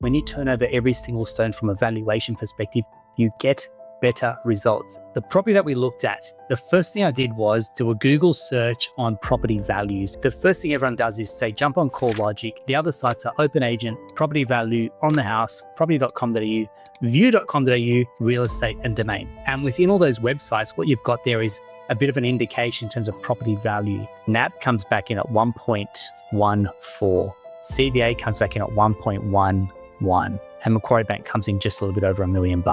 when you turn over every single stone from a valuation perspective, you get better results. The property that we looked at, the first thing I did was do a Google search on property values. The first thing everyone does is say, jump on CoreLogic. The other sites are Open Agent, Property Value, On the House, property.com.au, view.com.au, real estate and domain. And within all those websites, what you've got there is a bit of an indication in terms of property value. NAB comes back in at 1.14. CBA comes back in at 1.11. And Macquarie Bank comes in just a little bit over $1 million.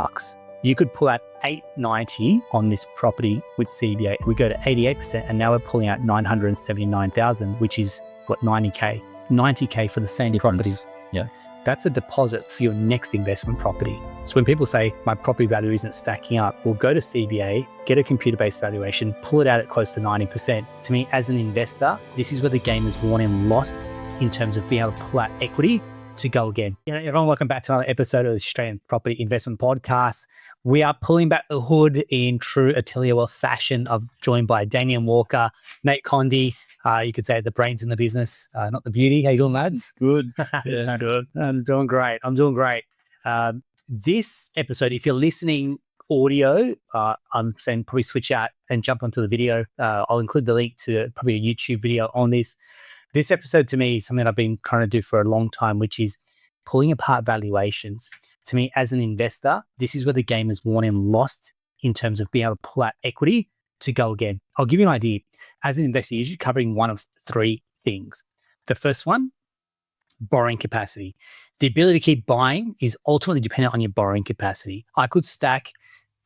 You could pull out 890 on this property with CBA. We go to 88%, and now we're pulling out 979,000, which is what, 90K? 90K for the same properties. Yeah. That's a deposit for your next investment property. So when people say my property value isn't stacking up, we'll go to CBA, get a computer-based valuation, pull it out at close to 90%. To me, as an investor, this is where the game is won and lost in terms of being able to pull out equity to go again. Everyone, welcome back to another episode of the Australian Property Investment Podcast. We are pulling back the hood in true Atelier Wealth fashion. I'm joined by Damien Walker, Nate Condie. You could say the brains in the business, not the beauty. How you doing, lads? Good. Yeah, good. I'm doing great. This episode, if you're listening audio, I'm saying probably switch out and jump onto the video. I'll include the link to probably a YouTube video on this. This episode to me is something I've been trying to do for a long time, which is pulling apart valuations. To me, as an investor, this is where the game is won and lost in terms of being able to pull out equity to go again. I'll give you an idea. As an investor, you're usually covering one of three things. The first one, borrowing capacity. The ability to keep buying is ultimately dependent on your borrowing capacity. I could stack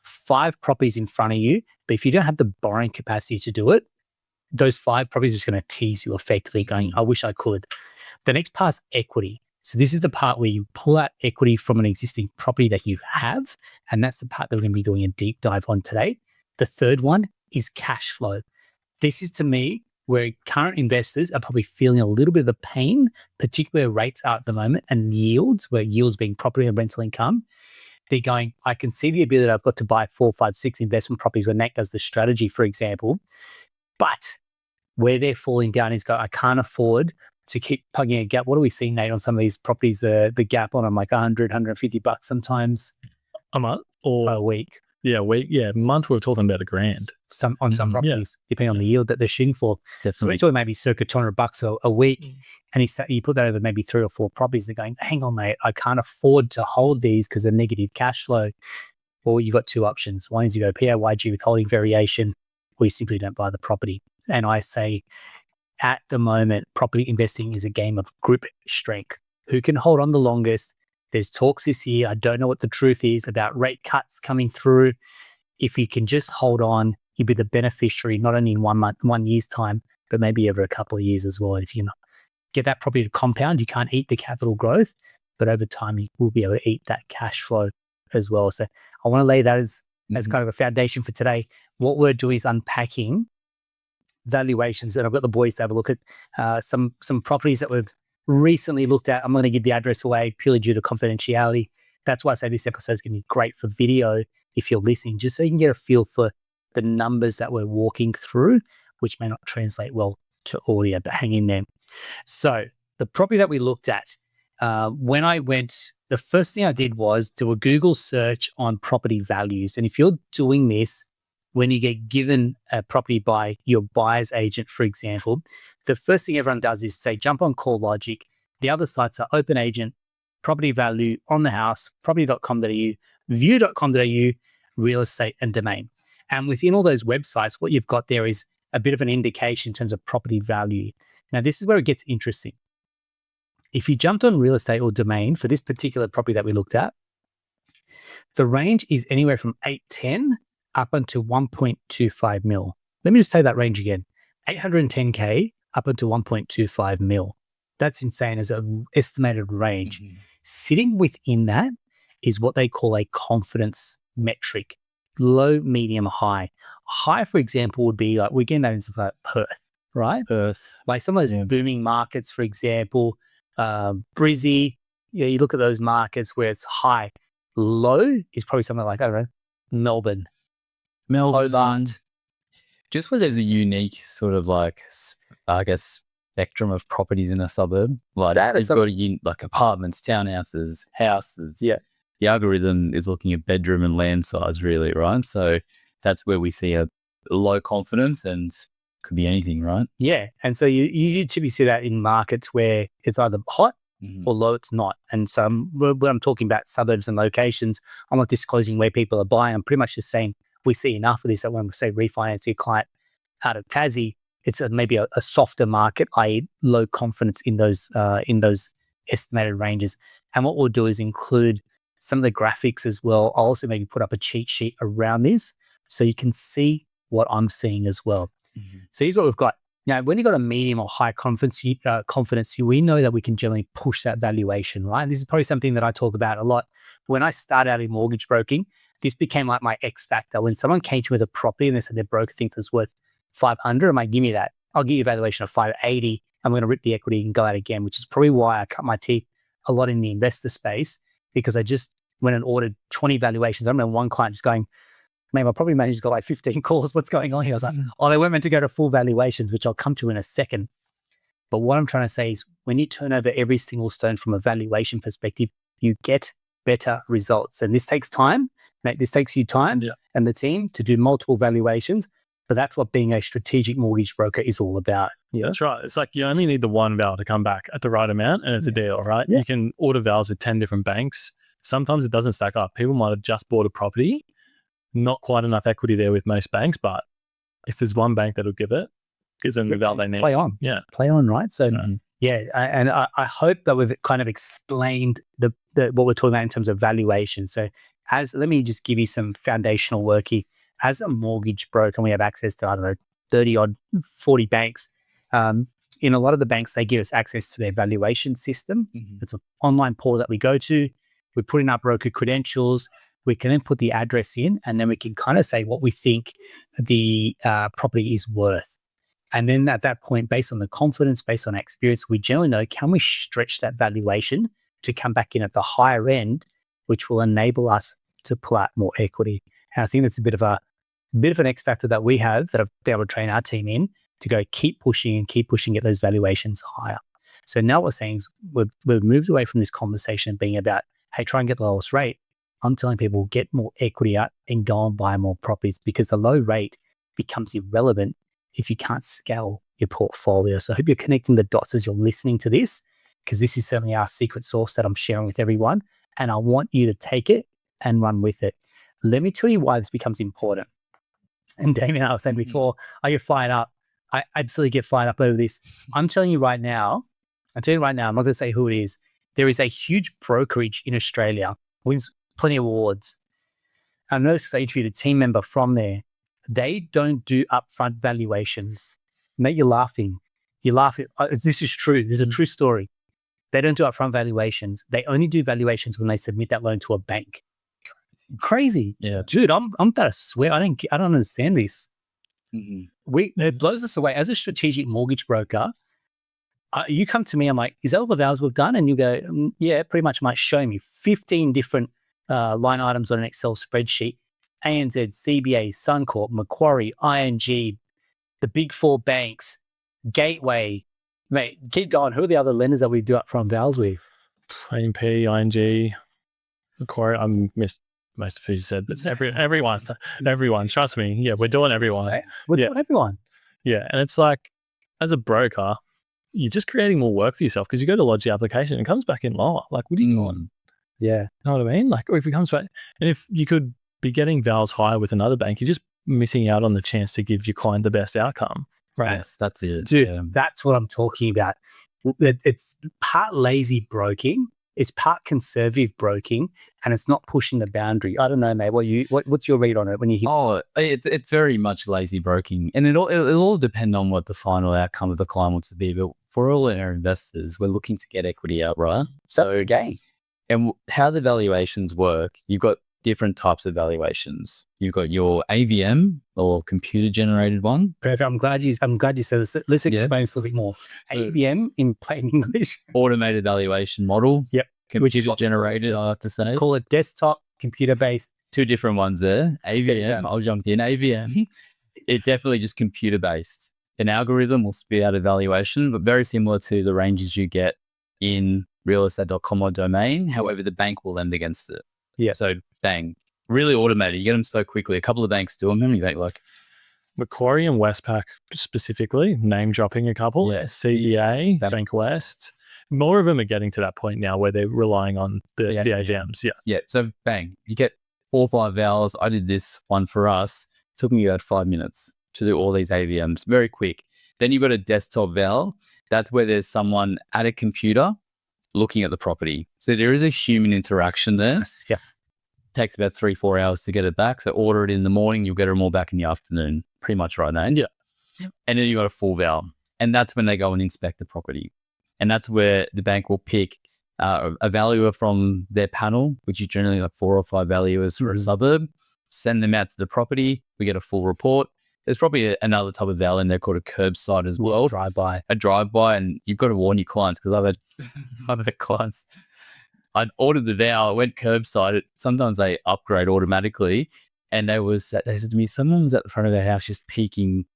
5 properties in front of you, but if you don't have the borrowing capacity to do it, those 5 properties are just going to tease you effectively going, I wish I could. The next part is equity. So this is the part where you pull out equity from an existing property that you have. And that's the part that we're going to be doing a deep dive on today. The third one is cash flow. This is, to me, where current investors are probably feeling a little bit of the pain, particularly where rates are at the moment, and yields, where yields being property and rental income. They're going, I can see the ability I've got to buy 4, 5, 6 investment properties where Nate does the strategy, for example. But where they're falling down is I can't afford to keep plugging a gap. What do we see, Nate, on some of these properties? The gap on them like $100, $150 sometimes A month or a week. Yeah, a week. Yeah, a month. We're talking about $1,000. Some properties, depending on the yield that they're shooting for. Definitely. So we're talking maybe circa $200 a week. And you put that over maybe 3 or 4 properties. They're going, hang on, mate, I can't afford to hold these because of negative cash flow. Well, you've got 2 options. One is you go PAYG withholding variation, or you simply don't buy the property. And I say, at the moment, property investing is a game of grip strength. Who can hold on the longest? There's talks this year. I don't know what the truth is about rate cuts coming through. If you can just hold on, you'll be the beneficiary, not only in 1 month, 1 year's time, but maybe over a couple of years as well. And if you can get that property to compound, you can't eat the capital growth, but over time, you will be able to eat that cash flow as well. So I want to lay that as kind of a foundation for today. What we're doing is unpacking valuations, and I've got the boys to have a look at some properties that we've recently looked at. I'm going to give the address away purely due to confidentiality. That's why I say this episode is going to be great for video if you're listening, just so you can get a feel for the numbers that we're walking through, which may not translate well to audio, but hang in there. So the property that we looked at, when I went, the first thing I did was do a Google search on property values. And if you're doing this, when you get given a property by your buyer's agent, for example, the first thing everyone does is say, jump on CoreLogic. The other sites are Open Agent, Property Value, On the House, property.com.au, view.com.au, real estate and domain. And within all those websites, what you've got there is a bit of an indication in terms of property value. Now, this is where it gets interesting. If you jumped on real estate or domain for this particular property that we looked at, the range is anywhere from 810 up until 1.25 mil. Let me just take that range again. 810K up until 1.25 mil. That's insane as an estimated range. Sitting within that is what they call a confidence metric. Low, medium, high. High, for example, would be like, we're getting that in stuff like Perth, right? Perth. Like some of those booming markets, for example, Brizzy, you look at those markets where it's high. Low is probably something like, I don't know, Melbourne. Hobart. Just where there's a unique sort of like, I guess, spectrum of properties in a suburb. Like you've got like apartments, townhouses, houses. Yeah. The algorithm is looking at bedroom and land size, really, right? So that's where we see a low confidence, and could be anything, right? Yeah. And so you typically see that in markets where it's either hot or low, it's not. And so when I'm talking about suburbs and locations, I'm not disclosing where people are buying. I'm pretty much just saying we see enough of this that when we say refinance your client out of Tassie, it's maybe a softer market, i.e. low confidence in those estimated ranges. And what we'll do is include some of the graphics as well. I'll also maybe put up a cheat sheet around this so you can see what I'm seeing as well. So here's what we've got. Now, when you've got a medium or high confidence, we know that we can generally push that valuation, right? This is probably something that I talk about a lot. When I started out in mortgage broking, this became like my X factor. When someone came to me with a property and they said their broker thinks it's worth 500, I might give me that. I'll give you a valuation of 580. I'm going to rip the equity and go out again, which is probably why I cut my teeth a lot in the investor space, because I just went and ordered 20 valuations. I remember one client just going, "Man, my property manager's got like 15 calls. What's going on here?" I was like, "Oh, they weren't meant to go to full valuations," which I'll come to in a second. But what I'm trying to say is when you turn over every single stone from a valuation perspective, you get better results. And this takes time. Mate, this takes you time and the team to do multiple valuations. But that's what being a strategic mortgage broker is all about. Yeah, that's right. It's like you only need the one val to come back at the right amount and it's a deal, right? Yeah. You can order vals with 10 different banks. Sometimes it doesn't stack up. People might have just bought a property, not quite enough equity there with most banks, but if there's one bank that'll give it, gives them the val they need. Play on. Yeah. Play on, right? So and I hope that we've kind of explained the what we're talking about in terms of valuation. So let me just give you some foundational work here. As a mortgage broker, and we have access to, I don't know, 30 odd, 40 banks. In a lot of the banks, they give us access to their valuation system. It's an online portal that we go to. We put in our broker credentials. We can then put the address in, and then we can kind of say what we think the property is worth. And then at that point, based on the confidence, based on experience, we generally know, can we stretch that valuation to come back in at the higher end, which will enable us to pull out more equity. And I think that's a bit of an X factor that we have that I've been able to train our team in to go keep pushing, get those valuations higher. So now what we're saying is we've moved away from this conversation being about, hey, try and get the lowest rate. I'm telling people, get more equity out and go and buy more properties, because the low rate becomes irrelevant if you can't scale your portfolio. So I hope you're connecting the dots as you're listening to this, because this is certainly our secret sauce that I'm sharing with everyone. And I want you to take it and run with it. Let me tell you why this becomes important. And Damien, I was saying before, I get fired up. I absolutely get fired up over this. I'm telling you right now, I'm not going to say who it is. There is a huge brokerage in Australia, wins plenty of awards. I know this because I interviewed a team member from there. They don't do upfront valuations. Mate, you're laughing. This is true. This is a true story. They don't do upfront valuations. They only do valuations when they submit that loan to a bank. Crazy. Yeah. Dude, I'm about to swear. I don't understand this. It blows us away. As a strategic mortgage broker, you come to me, I'm like, is that all the vals we've done? And you go, yeah, pretty much. Might show me 15 different line items on an Excel spreadsheet. ANZ, CBA, Suncorp, Macquarie, ING, the big four banks, Gateway. Mate, keep going. Who are the other lenders that we do upfront vals with? AMP, ING, Macquarie. I missed most of who you said, but everyone. Trust me. Yeah, we're doing everyone. Right? We're doing everyone. Yeah, and it's like, as a broker, you're just creating more work for yourself, because you go to lodge the application and it comes back in lower. Like, what are you doing? Yeah. Know what I mean? Like, or if it comes back, and if you could be getting vals higher with another bank, you're just missing out on the chance to give your client the best outcome. Right. Yes, that's it. Dude, that's what I'm talking about. It's part lazy broking, it's part conservative broking, and it's not pushing the boundary. I don't know, mate. What's your read on it when you hear? Oh, it's very much lazy broking, and it'll all depend on what the final outcome of the client wants to be. But for all our investors, we're looking to get equity out, right? So again, and how the valuations work, you've got different types of valuations. You've got your AVM, or computer generated one. Perfect. I'm glad you said this. Let's explain this a little bit more. So, AVM in plain English. Automated valuation model. Yep. Computer generated, I have to say. Call it desktop, computer based. Two different ones there. AVM, I'll jump in. AVM, it's definitely just computer based. an algorithm will spit out a valuation, but very similar to the ranges you get in realestate.com or Domain. However, the bank will lend against it. Yeah. So bang, really automated. You get them so quickly. A couple of banks do them. How many bank like? Macquarie and Westpac specifically, name dropping a couple. Yeah. CEA, Bank West. More of them are getting to that point now where they're relying on the AVMs. Yeah. Yeah. So bang, you get 4 or 5 vowels. I did this one for us. It took me about 5 minutes to do all these AVMs. Very quick. Then you've got a desktop vowel. That's where there's someone at a computer looking at the property. So there is a human interaction there. Yeah. Takes about 3-4 hours to get it back. So order it in the morning, you'll get them all back in the afternoon. Pretty much right now. Yeah. And then you got a full vowel. And that's when they go and inspect the property. And that's where the bank will pick a valuer from their panel, which is generally like 4 or 5 valuers for a suburb, send them out to the property. We get a full report. There's probably another type of vowel in there called a curbside as well. Drive-by. A drive-by. And you've got to warn your clients because I've had clients. I'd ordered the vowel, went curbside. Sometimes they upgrade automatically. And they said to me, someone was at the front of their house just peeking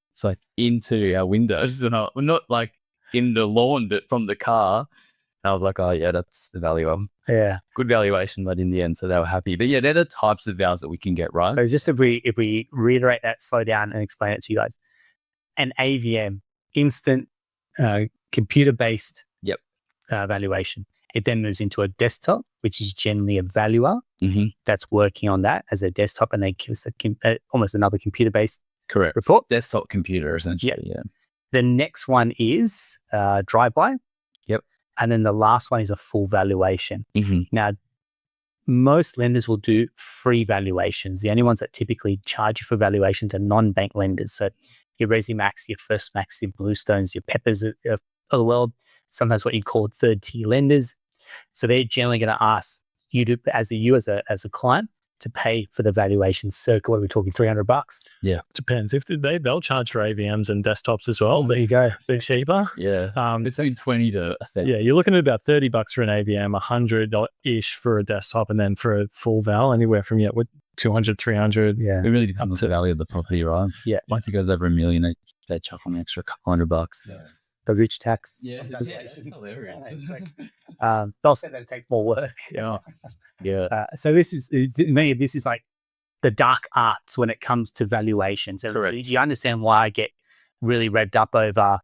into our windows. And we're not like in the lawn, but from the car. And I was like, oh yeah, that's the valuer. Yeah. Good valuation, but in the end, so they were happy. But yeah, they're the types of vowels that we can get, right? So just if we reiterate that, slow down and explain it to you guys. An AVM, instant computer-based valuation. It then moves into a desktop, which is generally a valuer that's working on that as a desktop, and they give us almost another computer-based report. Desktop computer, essentially. Yeah. The next one is drive-by. Yep. And then the last one is a full valuation. Now, most lenders will do free valuations. The only ones that typically charge you for valuations are non-bank lenders. So your Resimax, your First Max, your Bluestones, your Peppers of the world, sometimes what you call third-tier lenders. So they're generally going to ask you to, as a client, to pay for the valuation. Circa, what are we talking, $300? Yeah, depends. If they'll charge for AVMs and desktops as well. There you go. They're cheaper. Yeah, it's only 20 to a thing. Yeah, you're looking at about $30 for an AVM, $100-ish for a desktop, and then for a full val, anywhere from $200, $300. Yeah, it really depends on the value of the property, right? Yeah, once it goes over $1 million, they chuck on an extra couple $100. Yeah. The rich tax. Yeah, it's hilarious. They'll say that it takes more work. Yeah. So this is like the dark arts when it comes to valuations. So correct. You understand why I get really revved up over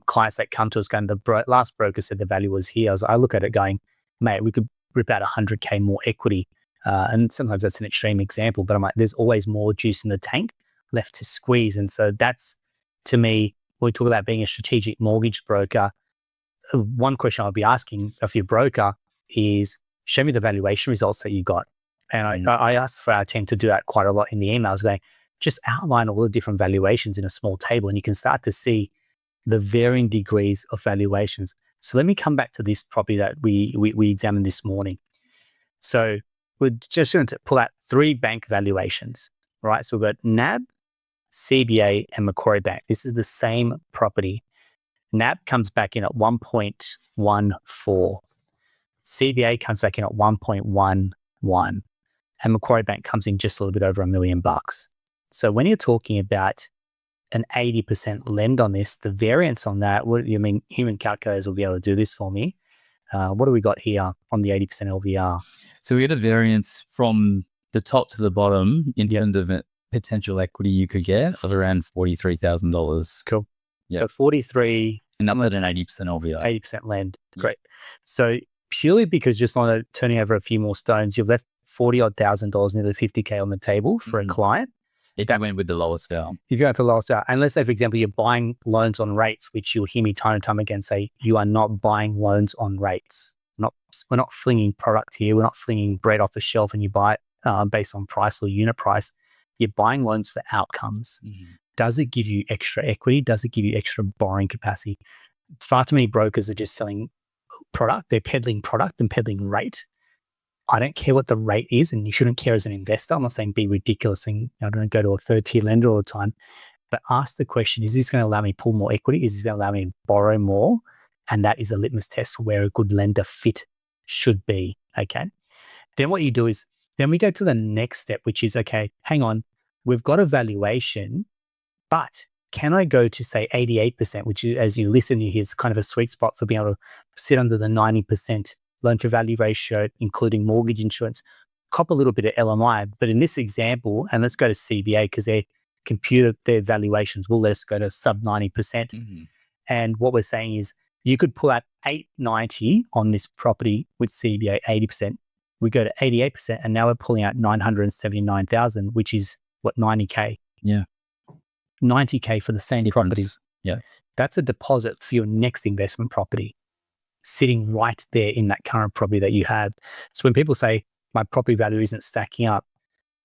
clients that come to us going, the last broker said the value was here. I look at it going, mate, we could rip out 100K more equity. And sometimes that's an extreme example, but I'm like, there's always more juice in the tank left to squeeze. And so that's, to me, when we talk about being a strategic mortgage broker, one question I'll be asking of your broker is, show me the valuation results that you got. And I asked for our team to do that quite a lot in the emails, going, just outline all the different valuations in a small table, and you can start to see the varying degrees of valuations. So let me come back to this property that we examined this morning. So we're just going to pull out 3 bank valuations, right? So we've got NAB, CBA, and Macquarie Bank. This is the same property. NAB comes back in at 1.14. CBA comes back in at 1.11. And Macquarie Bank comes in just a little bit over $1 million. So when you're talking about an 80% lend on this, the variance on that, human calculators will be able to do this for me. What do we got here on the 80% LVR? So we get a variance from the top to the bottom in terms of potential equity you could get of around $43,000. Cool. Yep. So 43. And I'm at an 80% LVR. 80% lend. Great. So purely because just on turning over a few more stones, you've left $40,000, nearly $50K on the table for a client. If that went with the lowest val. If you go for the lowest val, and let's say, for example, you're buying loans on rates, which you'll hear me time and time again say, you are not buying loans on rates. We're not flinging product here. We're not flinging bread off the shelf and you buy it based on price or unit price. You're buying loans for outcomes. Does it give you extra equity? Does it give you extra borrowing capacity? Far too many brokers are just selling product. They're peddling product and peddling rate. I don't care what the rate is, and you shouldn't care as an investor. I'm not saying be ridiculous and don't go to a third-tier lender all the time, but ask the question, is this going to allow me to pull more equity? Is this going to allow me to borrow more? And that is a litmus test for where a good lender fit should be, okay? Then what you do is, then we go to the next step, which is, okay, hang on, we've got a valuation, but can I go to say 88%, which is, as you listen, you hear is kind of a sweet spot for being able to sit under the 90% loan to value ratio, including mortgage insurance, cop a little bit of LMI. But in this example, and let's go to CBA because their valuations will let us go to sub 90%. And what we're saying is you could pull out 890 on this property with CBA 80%. We go to 88%, and now we're pulling out 979,000, which is what, 90K? Yeah. 90K for the same property. Yeah. That's a deposit for your next investment property sitting right there in that current property that you have. So when people say my property value isn't stacking up,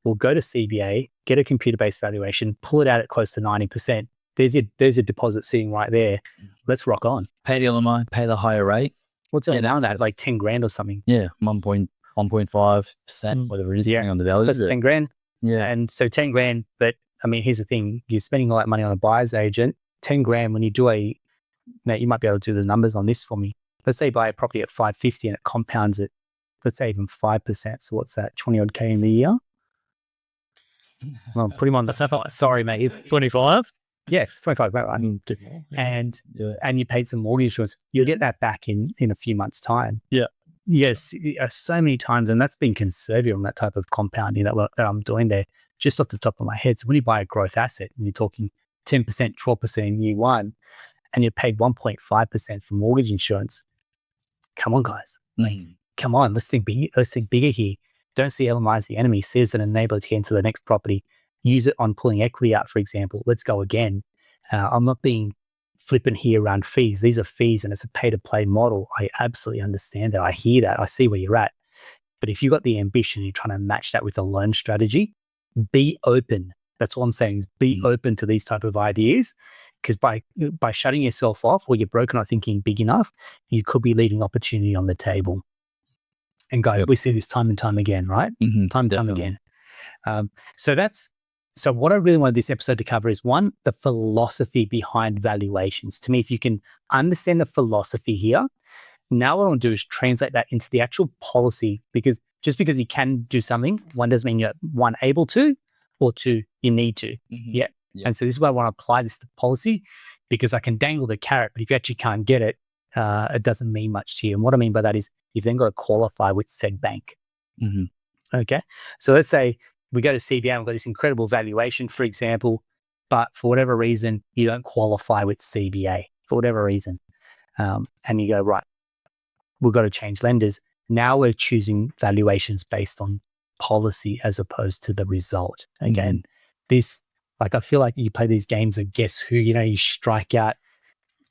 we'll go to CBA, get a computer-based valuation, pull it out at close to 90%. There's your deposit sitting right there. Let's rock on. Pay the LMI, pay the higher rate. What's it now that? Like 10 grand or something? Yeah, 1.5%, whatever it is, depending on the value. That's 10 grand. Yeah. And so 10 grand, but I mean, here's the thing. You're spending all that money on a buyer's agent. 10 grand when you do now you might be able to do the numbers on this for me. Let's say buy a property at 550 and it compounds it, let's say even 5%. So what's that? 20 odd K in the year? Well, put him on the, sorry, mate. 25? Yeah, 25. Right. And you paid some mortgage insurance. You'll get that back in a few months' time. Yeah. Yes, so many times, and that's been conservative on that type of compounding that I'm doing there, just off the top of my head. So when you buy a growth asset, and you're talking 10%, 12% in year one, and you're paid 1.5% for mortgage insurance, come on, guys. Come on, let's think bigger here. Don't see LMI as the enemy. See it as an enabler to get into the next property. Use it on pulling equity out, for example. Let's go again. I'm not being flippant here around fees. These are fees and it's a pay-to-play model. I absolutely understand that. I hear that. I see where you're at. But if you've got the ambition, you're trying to match that with a loan strategy, be open. That's all I'm saying is be open to these type of ideas, because by shutting yourself off or you're broken or thinking big enough, you could be leaving opportunity on the table. And guys, we see this time and time again, right? Time and time again. So what I really wanted this episode to cover is, one, the philosophy behind valuations. To me, if you can understand the philosophy here, now what I want to do is translate that into the actual policy, because just because you can do something, one doesn't mean you're one, able to, or two, you need to. Yeah. And so this is why I want to apply this to policy, because I can dangle the carrot, but if you actually can't get it, it doesn't mean much to you. And what I mean by that is you've then got to qualify with said bank. Okay. So let's say we go to CBA and we've got this incredible valuation, for example, but for whatever reason, you don't qualify with CBA for whatever reason. And you go, right, we've got to change lenders. Now we're choosing valuations based on policy as opposed to the result. Again, I feel like you play these games of guess who, you strike out.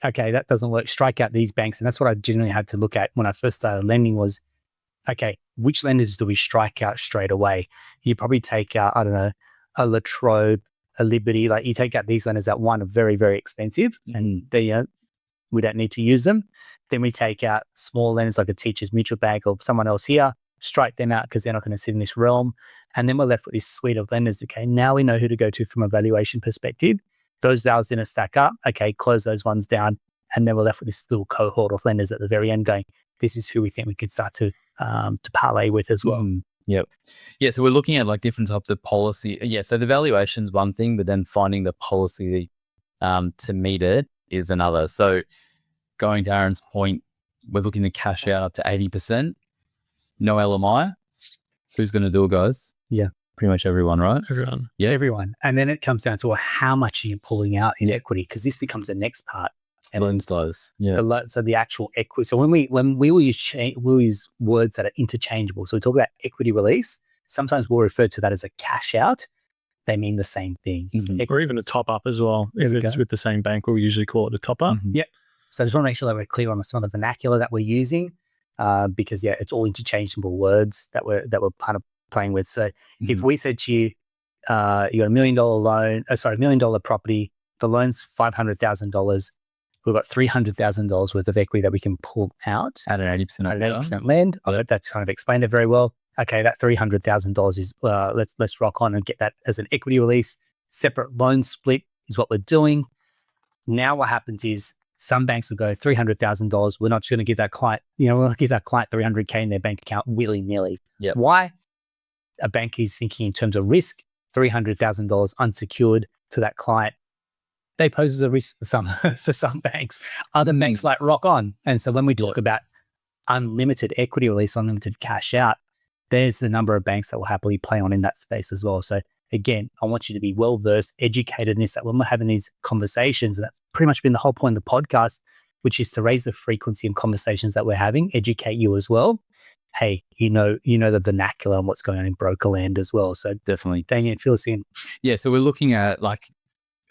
Okay, that doesn't work. Strike out these banks. And that's what I generally had to look at when I first started lending was, okay, which lenders do we strike out straight away? You probably take out, I don't know, a Latrobe, a Liberty. Like you take out these lenders that, one, are very, very expensive and we don't need to use them. Then we take out small lenders like a Teachers Mutual Bank or someone else here, strike them out because they're not going to sit in this realm. And then we're left with this suite of lenders. Okay, now we know who to go to from a valuation perspective. Those values didn't stack up. Okay, close those ones down. And then we're left with this little cohort of lenders at the very end going, this is who we think we could start to parlay with as well. Yep. Yeah. So we're looking at like different types of policy. Yeah. So the valuation is one thing, but then finding the policy to meet it is another. So going to Aaron's point, we're looking to cash out up to 80%. No LMI. Who's going to do it, guys? Yeah. Pretty much everyone, right? Everyone. Yeah. Everyone. And then it comes down to, well, how much are you pulling out in equity? Because this becomes the next part. And loan size. Yeah. So the actual equity. So when we will use words that are interchangeable. So we talk about equity release. Sometimes we'll refer to that as a cash out. They mean the same thing. Or even a top up as well. If it's with the same bank, we'll usually call it a top up. Yep. So I just want to make sure that we're clear on some of the vernacular that we're using, because it's all interchangeable words that we're kind of playing with. So if we said to you, you got $1 million loan, $1 million property, the loan's $500,000. We've got $300,000 worth of equity that we can pull out at an 80% lend. That's kind of explained it very well. Okay, that $300,000 is let's rock on and get that as an equity release. Separate loan split is what we're doing. Now what happens is some banks will go $300,000. We're not just going to give that client, we'll give that client $300K in their bank account willy-nilly. Yep. Why? A bank is thinking in terms of risk, $300,000 unsecured to that client. they pose a risk for some for some banks. Other banks like rock on. And so when we talk about unlimited equity release, unlimited cash out, there's a number of banks that will happily play on in that space as well. So again, I want you to be well versed, educated in this, that when we're having these conversations, and that's pretty much been the whole point of the podcast, which is to raise the frequency of conversations that we're having, educate you as well. Hey, you know the vernacular and what's going on in broker land as well. So Definitely. Damien, fill us in. Yeah, so we're looking at like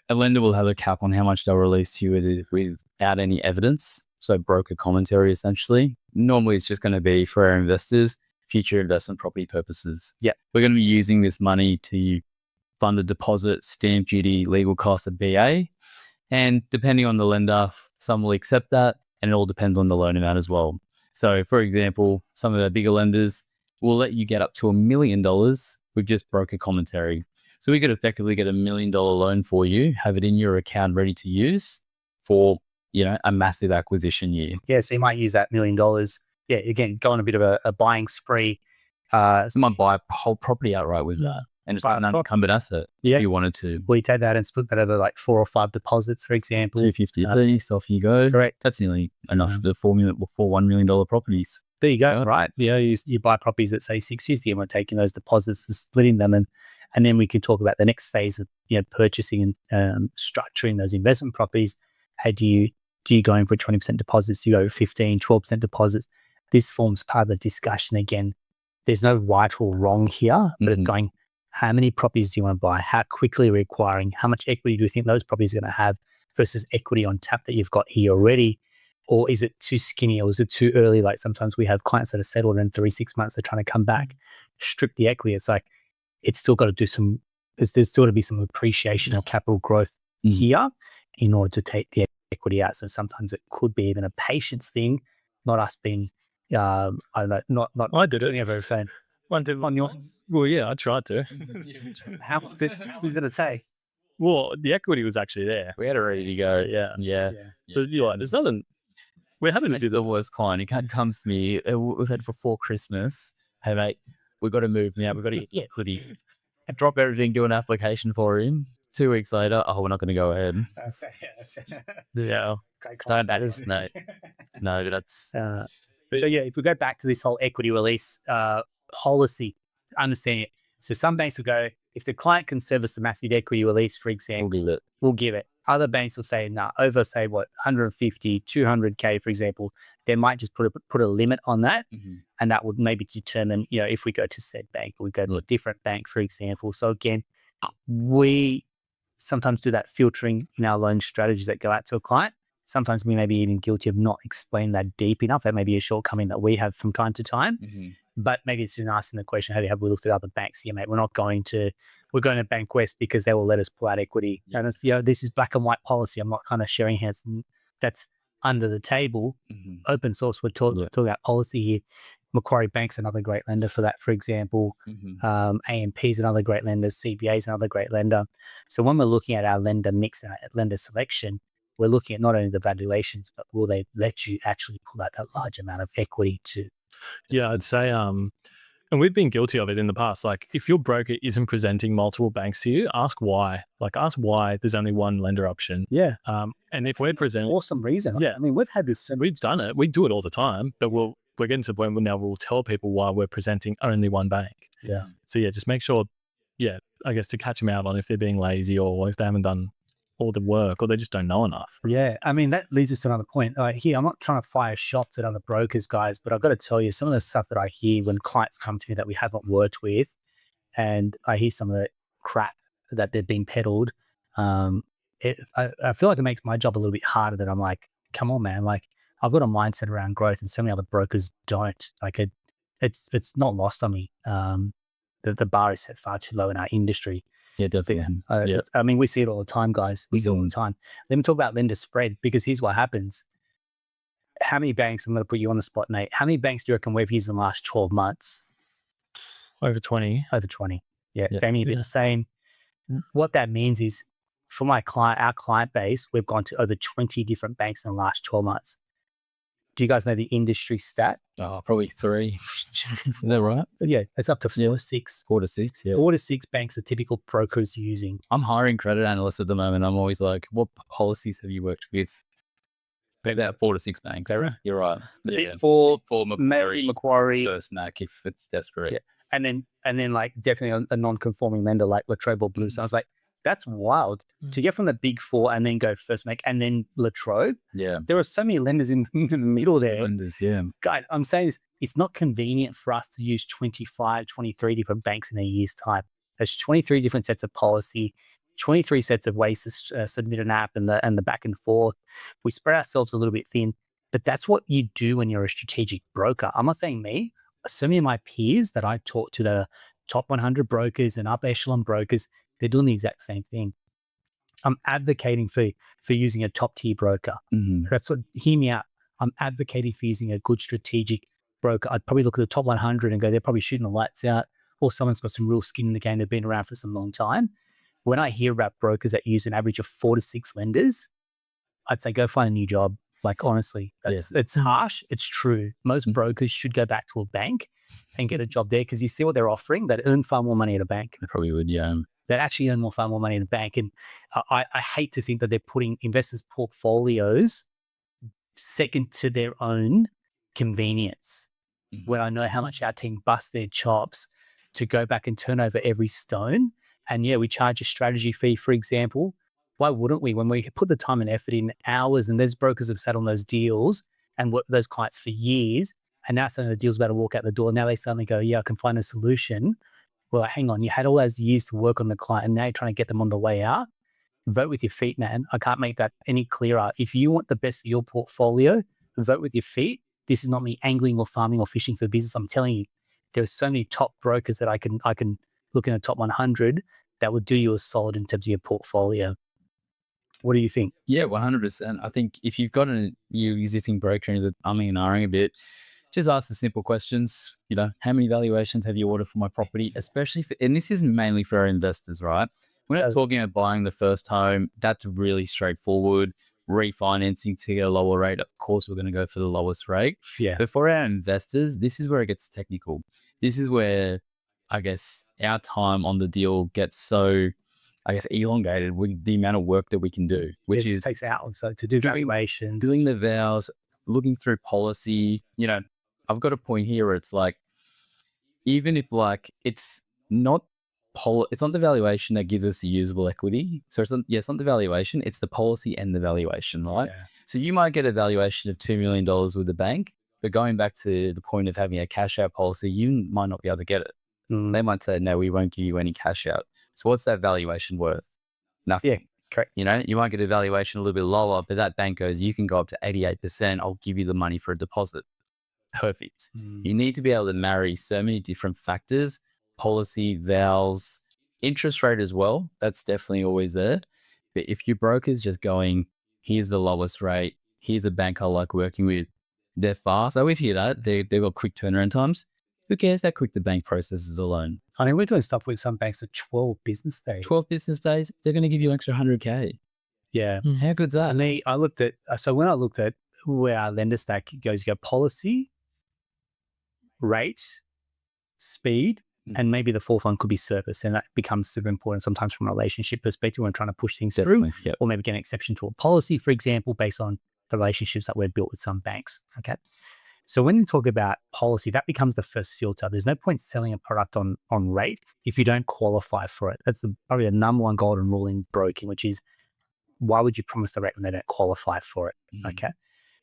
a lender will have a cap on how much they'll release to you without any evidence. So broker commentary, essentially. Normally, it's just going to be for our investors, future investment property purposes. Yeah. We're going to be using this money to fund the deposit, stamp duty, legal costs of BA. And depending on the lender, some will accept that, and it all depends on the loan amount as well. So, for example, some of the bigger lenders will let you get up to $1 million with just broker commentary. So we could effectively get $1 million loan for you, have it in your account ready to use for, a massive acquisition year. Yeah, so you might use that $1 million. Yeah, again, go on a bit of a buying spree. You might buy a whole property outright with that. And it's an unencumbered asset if you wanted to. Well, you take that and split that over like 4 or 5 deposits, for example. 250 a piece, off you go. Correct. That's nearly enough for $1 million properties. There you go. Right. You buy properties at say 650 and we're taking those deposits and splitting them. And then we can talk about the next phase of purchasing and structuring those investment properties. How do you go in for 20% deposits? Do you go 15, 12% deposits? This forms part of the discussion. Again, there's no right or wrong here, but it's going, how many properties do you want to buy? How quickly are you acquiring? How much equity do you think those properties are going to have versus equity on tap that you've got here already? Or is it too skinny or is it too early? Like sometimes we have clients that are settled in 3-6 months, they're trying to come back, strip the equity. It's like, it's still got to do there's still to be some appreciation or capital growth here in order to take the equity out. So sometimes it could be even a patience thing, not us being, I don't know, not I did it. doing a very fan. On yours? Well, yeah, I tried to. How did it say? Well, the equity was actually there. We had it ready to go. Yeah. So you're like, there's nothing. We're having to do the worst client. He comes to me. It was like before Christmas. Hey mate, we've got to move now. We've got to get the equity. I drop everything, do an application for him. 2 weeks later, we're not going to go ahead. Yeah. So that is no. That's. But yeah, if we go back to this whole equity release policy, understand it. So some banks will go, if the client can service a massive equity release, for example, we'll give it. Other banks will say, no, over say 150, 200K, for example, they might just put a limit on that. And that would maybe determine, if we go to said bank, or we go to a different bank, for example. So again, we sometimes do that filtering in our loan strategies that go out to a client. Sometimes we may be even guilty of not explaining that deep enough. That may be a shortcoming that we have from time to time. But maybe it's just asking the question, have we looked at other banks? Yeah, mate, we're going to Bank West because they will let us pull out equity. And it's, this is black and white policy. I'm not kind of sharing hands. That's under the table. Open source, we're talking about policy here. Macquarie Bank's another great lender for that, for example. AMP is another great lender. CBA is another great lender. So when we're looking at our lender mix and our lender selection, we're looking at not only the valuations, but will they let you actually pull out that large amount of equity too? Yeah, I'd say, and we've been guilty of it in the past. Like if your broker isn't presenting multiple banks to you, ask why. Like ask why there's only one lender option. Yeah. And if we're presenting, awesome reason. Yeah. I mean, we've had this. We've done it. We do it all the time, but we're getting to the point where now we'll tell people why we're presenting only one bank. Yeah. So yeah, just make sure, I guess to catch them out on if they're being lazy or if they haven't done all the work or they just don't know enough. Yeah. I mean, that leads us to another point. Here, I'm not trying to fire shots at other brokers, guys, but I've got to tell you some of the stuff that I hear when clients come to me that we haven't worked with, and I hear some of the crap that they're being peddled. I feel like it makes my job a little bit harder that I'm like, come on, man. Like I've got a mindset around growth and so many other brokers don't. Like it's not lost on me. The bar is set far too low in our industry. Yeah, definitely. I mean, we see it all the time, guys. We see it all the time. Let me talk about lender spread, because here's what happens. How many banks, I'm going to put you on the spot, Nate. How many banks do you reckon we've used in the last 12 months? Over 20. Over 20. Yeah. Damien, the same. What that means is for our client base, we've gone to over 20 different banks in the last 12 months. Do you guys know the industry stat? Oh, probably 3. Is that right? Yeah, it's up to 4 or 6. 4 to 6. Yeah. 4 to 6 banks are typical brokers using. I'm hiring credit analysts at the moment. I'm always like, what policies have you worked with? About 4 to 6 banks. You're right. Big Four, for maybe Macquarie, first knack if it's desperate. Yeah. and then like definitely a non-conforming lender like Latrobe or Blue. So I was like, that's wild to get from the Big Four and then go First Make and then Latrobe. Yeah. There are so many lenders in the middle there. Lenders, yeah. Guys, I'm saying this, it's not convenient for us to use 25, 23 different banks in a year's time. There's 23 different sets of policy, 23 sets of ways to submit an app and the back and forth. We spread ourselves a little bit thin, but that's what you do when you're a strategic broker. I'm not saying me. So many of my peers that I talk to, the top 100 brokers and up echelon brokers, they're doing the exact same thing. I'm advocating for using a top tier broker. Mm-hmm. That's what, hear me out. I'm advocating for using a good strategic broker. I'd probably look at the top 100 and go, they're probably shooting the lights out, or someone's got some real skin in the game. They've been around for some long time. When I hear about brokers that use an average of 4 to 6 lenders, I'd say go find a new job. Like, honestly, it's harsh. It's true. Most brokers should go back to a bank and get a job there, because you see what they're offering. They'd earn far more money at a bank. They probably would, yeah. They'd actually earn far more money in the bank. And I hate to think that they're putting investors' portfolios second to their own convenience. When I know how much our team busts their chops to go back and turn over every stone. And yeah, we charge a strategy fee, for example. Why wouldn't we? When we put the time and effort in, hours, and those brokers have sat on those deals and worked with those clients for years, and now suddenly the deal's about to walk out the door. Now they suddenly go, yeah, I can find a solution. Well, hang on, you had all those years to work on the client, and now you're trying to get them on the way out. Vote with your feet, man. I can't make that any clearer. If you want the best for your portfolio, vote with your feet. This is not me angling or farming or fishing for business. I'm telling you, there are so many top brokers that I can look in the top 100 that will do you a solid in terms of your portfolio. What do you think? Yeah, 100%. I think if you've got your existing broker and umming and ahhing a bit, just ask the simple questions. You know, how many valuations have you ordered for my property? Especially and this is mainly for our investors, right? We're not talking about buying the first home. That's really straightforward. Refinancing to get a lower rate. Of course, we're going to go for the lowest rate. Yeah. But for our investors, this is where it gets technical. This is where, I guess, our time on the deal gets so, I guess, elongated with the amount of work that we can do, which is takes hours. So to do valuations, doing the vows, looking through policy. You know, I've got a point here where it's like, even if like it's not the valuation that gives us the usable equity. So it's not the valuation, it's the policy and the valuation, right? Yeah. So you might get a valuation of $2 million with the bank, but going back to the point of having a cash out policy, you might not be able to get it. They might say, no, we won't give you any cash out. So what's that valuation worth? Nothing. Yeah, correct. You know, you might get a valuation a little bit lower, but that bank goes, you can go up to 88%. I'll give you the money for a deposit. Perfect. You need to be able to marry so many different factors, policy, vows, interest rate as well. That's definitely always there. But if your broker's just going, here's the lowest rate, here's a bank I like working with, they're fast. I always hear that. They've got quick turnaround times. Who cares how quick the bank processes a loan? I mean, we're doing stuff with some banks at 12 business days. 12 business days, they're going to give you an extra 100K. Yeah. How good's that? For me, when I looked at where our lender stack goes, you go policy, rate, speed, and maybe the fourth one could be service. And that becomes super important sometimes from a relationship perspective when we're trying to push things through, or maybe get an exception to a policy, for example, based on the relationships that we've built with some banks. Okay. So when you talk about policy, that becomes the first filter. There's no point selling a product on rate if you don't qualify for it. That's probably the number one golden rule in broking, which is, why would you promise the rate when they don't qualify for it? Okay.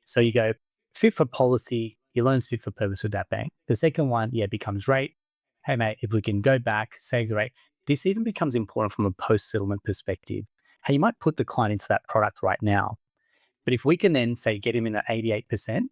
So you go fit for policy, your loan's fit for purpose with that bank. The second one, becomes rate. Hey mate, if we can go back, save the rate. This even becomes important from a post-settlement perspective. Hey, you might put the client into that product right now, but if we can then say get him in at 88%,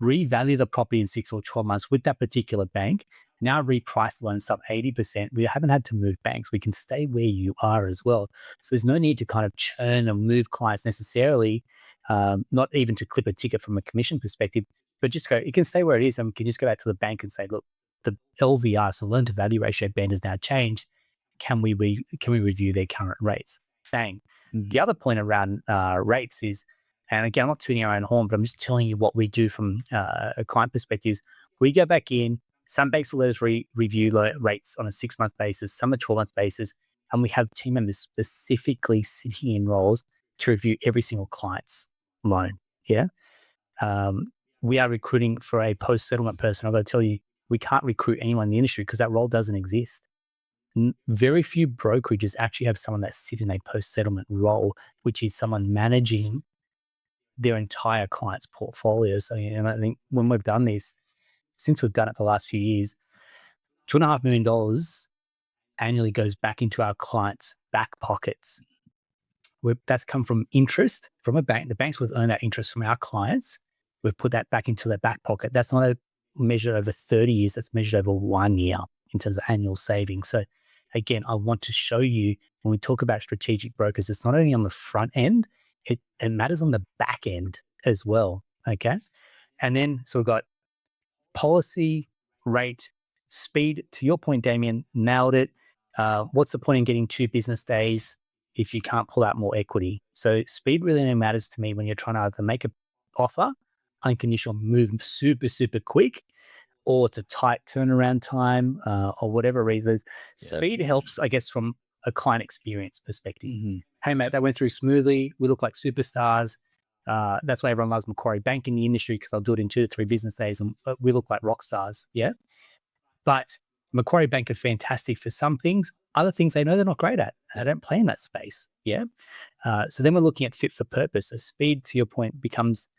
revalue the property in 6 or 12 months with that particular bank, now reprice the loan sub 80%. We haven't had to move banks. We can stay where you are as well. So there's no need to kind of churn and move clients necessarily, not even to clip a ticket from a commission perspective, but just go, it can stay where it is, and we can just go back to the bank and say, look, the LVR, so loan to value ratio band, has now changed. Can we review their current rates? Bang. The other point around rates is And again, I'm not tuning our own horn, but I'm just telling you what we do from a client perspective. We go back in. Some banks will let us review rates on a 6-month basis, some a 12-month basis, and we have team members specifically sitting in roles to review every single client's loan. Yeah. We are recruiting for a post-settlement person. I've got to tell you, we can't recruit anyone in the industry because that role doesn't exist. Very few brokerages actually have someone that sit in a post-settlement role, which is someone managing their entire client's portfolio. So, and I think when we've done this, since we've done it for the last few years, $2.5 million annually goes back into our clients' back pockets. That's come from interest from a bank. The banks would earn that interest from our clients. We've put that back into their back pocket. That's not measured over 30 years. That's measured over 1 year in terms of annual savings. So again, I want to show you when we talk about strategic brokers, it's not only on the front end, it matters on the back end as well. Okay. And then, so we've got policy, rate, speed. To your point, Damien, nailed it. What's the point in getting 2 business days if you can't pull out more equity? So speed really only matters to me when you're trying to either make an offer, unconditional move super, super quick, or it's a tight turnaround time, or whatever reasons. Speed helps, I guess, from a client experience perspective. Hey, mate, that went through smoothly. We look like superstars. That's why everyone loves Macquarie Bank in the industry, because I'll do it in 2 to 3 business days and we look like rock stars. Yeah. But Macquarie Bank are fantastic for some things. Other things they know they're not great at. They don't play in that space. Yeah. So then we're looking at fit for purpose. So speed, to your point, becomes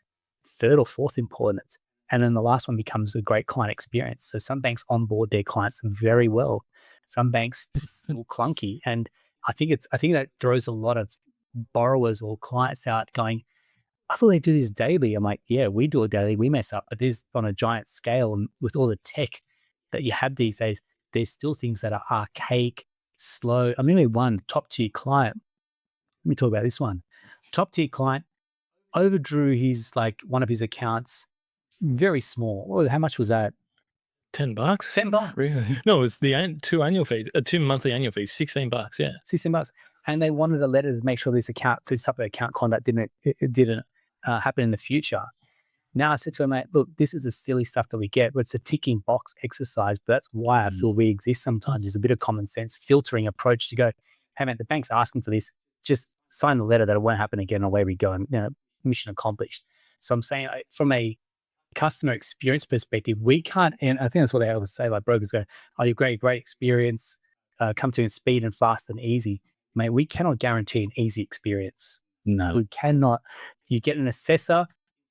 3rd or 4th importance. And then the last one becomes a great client experience. So some banks onboard their clients very well. Some banks it's a little clunky. And I think that throws a lot of borrowers or clients out going, I thought they do this daily. I'm like, yeah, we do it daily. We mess up, but this on a giant scale, and with all the tech that you have these days, there's still things that are archaic, slow. I mean, one top tier client. Let me talk about this one. Top tier client overdrew one of his accounts, very small. Well, how much was that? $10. $10. Really? No, it was the 2 annual fees, 2 monthly annual fees, $16. Yeah, $16. And they wanted a letter to make sure this type of account conduct didn't happen in the future. Now I said to him, mate, look, this is the silly stuff that we get, but it's a ticking box exercise. But that's why I feel we exist sometimes. There's a bit of common sense filtering approach to go, hey, mate, the bank's asking for this. Just sign the letter that it won't happen again. Away we go. And mission accomplished. So I'm saying from a customer experience perspective, we can't, and I think that's what they always say, like brokers go, oh, you're great experience, come to in speed and fast and easy. Mate, we cannot guarantee an easy experience. No. We cannot. You get an assessor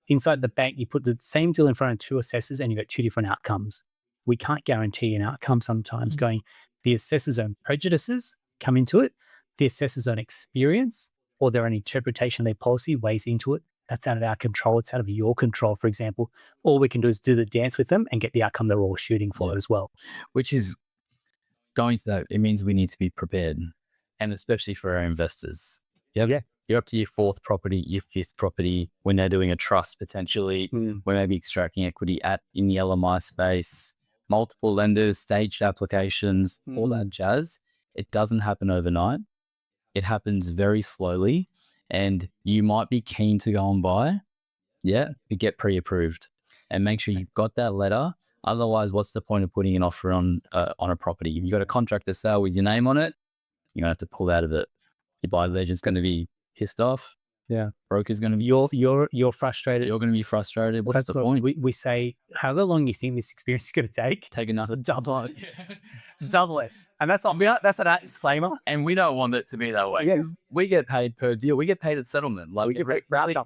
inside the bank, you put the same deal in front of 2 assessors and you get 2 different outcomes. We can't guarantee an outcome sometimes. Going, the assessor's own prejudices come into it, the assessor's own experience or their own interpretation of their policy weighs into it. That's out of our control. It's out of your control, for example. All we can do is do the dance with them and get the outcome they're all shooting for as well. Which is going to that, it means we need to be prepared. And especially for our investors. Yep. You're up to your 4th property, your 5th property, when they're doing a trust potentially, when maybe extracting equity in the LMI space, multiple lenders, staged applications, all that jazz. It doesn't happen overnight. It happens very slowly. And you might be keen to go and buy, but get pre-approved and make sure you've got that letter. Otherwise, what's the point of putting an offer on a property? If you've got a contract to sell with your name on it, you're going to have to pull out of it. Your buyer agent's going to be pissed off. Yeah. Broker's going to be you're frustrated. You're going to be frustrated. What's the point? We say, however long you think this experience is going to take another double it. Double it. And that's an disclaimer. And we don't want it to be that way. Yeah. We get paid per deal. We get paid at settlement. Like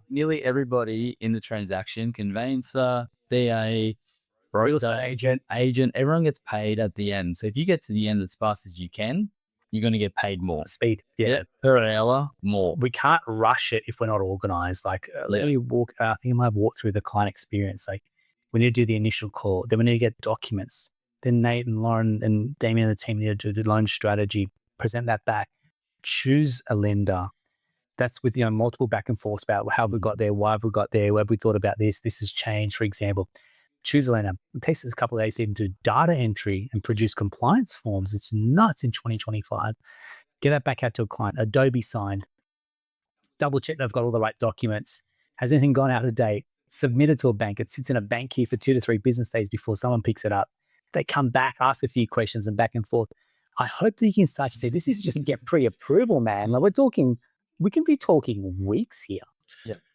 nearly everybody in the transaction, conveyancer, DA, real estate agent, everyone gets paid at the end. So if you get to the end as fast as you can, you're going to get paid more. Speed. Yeah. Per hour, more. We can't rush it if we're not organized. Like, let me walk, I think I might have walked through the client experience. Like, we need to do the initial call. Then we need to get documents. Then Nate and Lauren and Damien and the team need to do the loan strategy, present that back, choose a lender. That's with, multiple back and forth about how we got there, why have we got there, where have we thought about this has changed, for example. Choose a lender. It takes us a couple of days to even do data entry and produce compliance forms. It's nuts in 2025. Get that back out to a client. Adobe signed. Double check they've got all the right documents. Has anything gone out of date? Submit it to a bank. It sits in a bank queue for 2 to 3 business days before someone picks it up. They come back, ask a few questions and back and forth. I hope that you can start to say, this is just get pre-approval, man. Like we can be talking weeks here.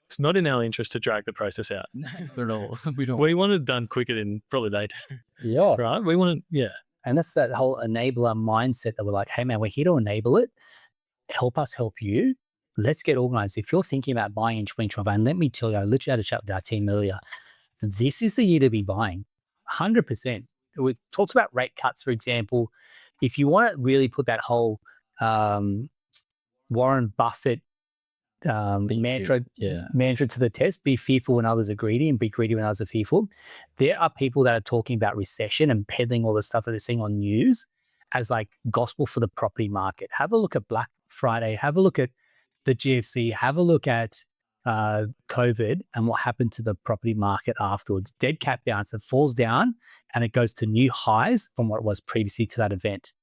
It's not in our interest to drag the process out. Not at all. We don't. We want it done quicker than probably they do, Yeah. right? We want it, And that's that whole enabler mindset that we're like, hey man, we're here to enable it. Help us help you. Let's get organized. If you're thinking about buying in 2025, and let me tell you, I literally had a chat with our team earlier. This is the year to be buying, 100%. It talks about rate cuts, for example. If you want to really put that whole Warren Buffett mantra to the test, be fearful when others are greedy and be greedy when others are fearful. There are people that are talking about recession and peddling all the stuff that they're seeing on news as like gospel for the property market. Have a look at Black Friday, have a look at the GFC, have a look at COVID and what happened to the property market afterwards. Dead cat bounce, it falls down and it goes to new highs from what it was previously to that event.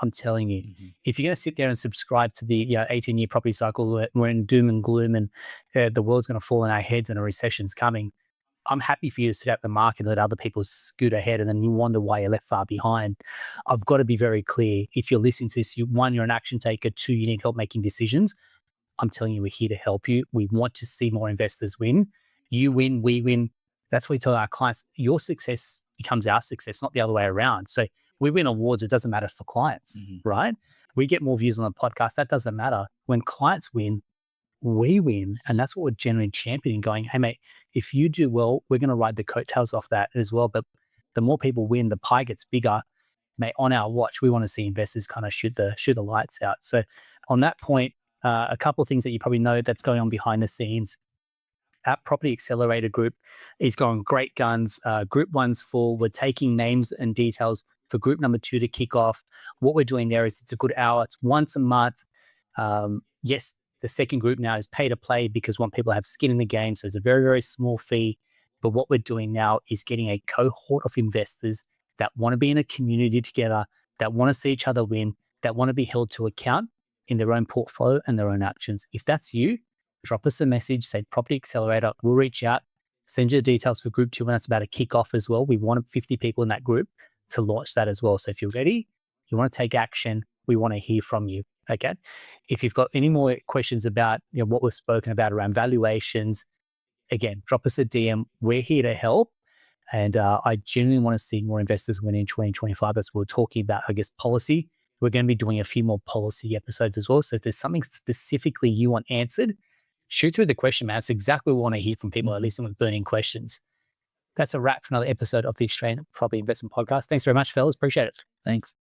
I'm telling you, if you're going to sit there and subscribe to the 18-year property cycle, we're in doom and gloom and the world's going to fall in our heads and a recession's coming, I'm happy for you to sit out the market and let other people scoot ahead and then you wonder why you're left far behind. I've got to be very clear. If you're listening to this, one, you're an action taker. Two, you need help making decisions. I'm telling you, we're here to help you. We want to see more investors win. You win, we win. That's what we tell our clients. Your success becomes our success, not the other way around. So we win awards. It doesn't matter for clients, right? We get more views on the podcast. That doesn't matter. When clients win, we win. And that's what we're generally championing, going, hey, mate, if you do well, we're going to ride the coattails off that as well. But the more people win, the pie gets bigger. Mate, on our watch, we want to see investors kind of shoot the lights out. So on that point, a couple of things that you probably know that's going on behind the scenes. Our Property Accelerator group is going great guns. Group 1's full. We're taking names and details for group number 2 to kick off. What we're doing there is it's a good hour. It's once a month. Yes, the second group now is pay to play because we want people to have skin in the game. So it's a very, very small fee. But what we're doing now is getting a cohort of investors that want to be in a community together, that want to see each other win, that want to be held to account in their own portfolio and their own actions. If that's you, drop us a message, say Property Accelerator. We'll reach out, send you the details for group 2 when that's about to kick off as well. We want 50 people in that group to launch that as well. So if you're ready, you want to take action, we want to hear from you. Okay. If you've got any more questions about what we've spoken about around valuations, again, drop us a DM. We're here to help. And I genuinely want to see more investors win in 2025. That's what we're talking about, I guess, policy. We're going to be doing a few more policy episodes as well. So if there's something specifically you want answered, shoot through the question, man. That's exactly what we want to hear from people, at least with burning questions. That's a wrap for another episode of the Australian Property Investment Podcast. Thanks very much, fellas. Appreciate it. Thanks.